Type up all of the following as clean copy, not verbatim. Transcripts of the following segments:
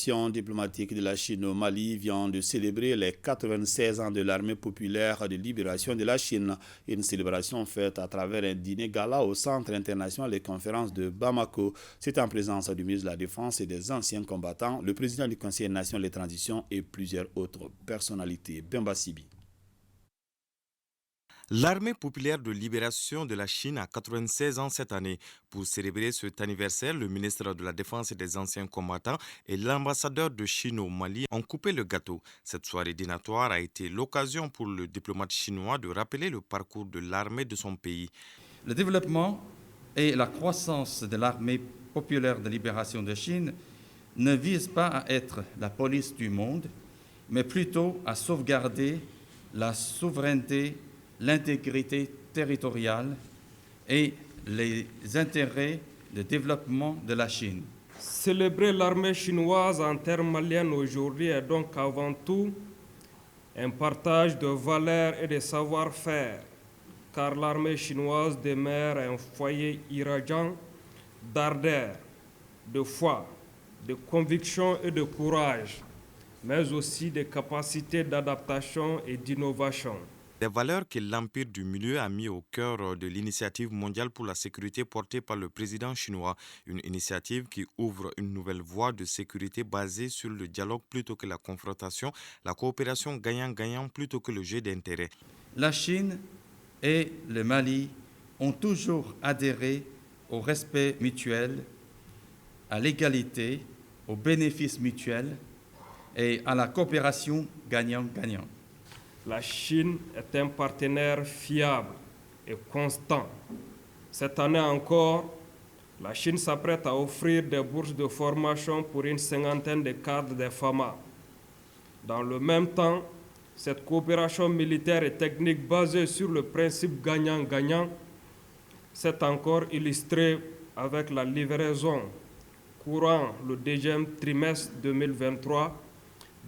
mission diplomatique de la Chine au Mali vient de célébrer les 96 ans de l'armée populaire de libération de la Chine. Une célébration faite à travers un dîner gala au Centre international des conférences de Bamako. C'est en présence du ministre de la Défense et des anciens combattants, le président du Conseil national des transitions et plusieurs autres personnalités. Bemba Sibi. L'armée populaire de libération de la Chine a 96 ans cette année. Pour célébrer cet anniversaire, le ministre de la Défense et des anciens combattants et l'ambassadeur de Chine au Mali ont coupé le gâteau. Cette soirée dînatoire a été l'occasion pour le diplomate chinois de rappeler le parcours de l'armée de son pays. Le développement et la croissance de l'armée populaire de libération de Chine ne visent pas à être la police du monde, mais plutôt à sauvegarder la souveraineté, l'intégrité territoriale et les intérêts de développement de la Chine. Célébrer l'armée chinoise en terre malienne aujourd'hui est donc avant tout un partage de valeurs et de savoir-faire, car l'armée chinoise demeure un foyer irradiant d'ardeur, de foi, de conviction et de courage, mais aussi de capacités d'adaptation et d'innovation. Des valeurs que l'Empire du Milieu a mis au cœur de l'initiative mondiale pour la sécurité portée par le président chinois. Une initiative qui ouvre une nouvelle voie de sécurité basée sur le dialogue plutôt que la confrontation, la coopération gagnant-gagnant plutôt que le jeu d'intérêts. La Chine et le Mali ont toujours adhéré au respect mutuel, à l'égalité, au bénéfice mutuel et à la coopération gagnant-gagnant. La Chine est un partenaire fiable et constant. Cette année encore, la Chine s'apprête à offrir des bourses de formation pour une cinquantaine de cadres des FAMA. Dans le même temps, cette coopération militaire et technique basée sur le principe gagnant-gagnant s'est encore illustrée avec la livraison courant le deuxième trimestre 2023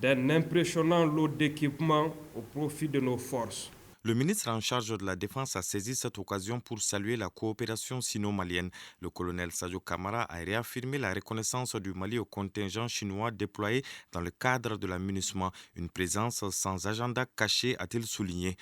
d'un impressionnant lot d'équipements au profit de nos forces. Le ministre en charge de la Défense a saisi cette occasion pour saluer la coopération sino-malienne. Le colonel Sadio Kamara a réaffirmé la reconnaissance du Mali au contingent chinois déployé dans le cadre de la MINUSMA. Une présence sans agenda caché, a-t-il souligné.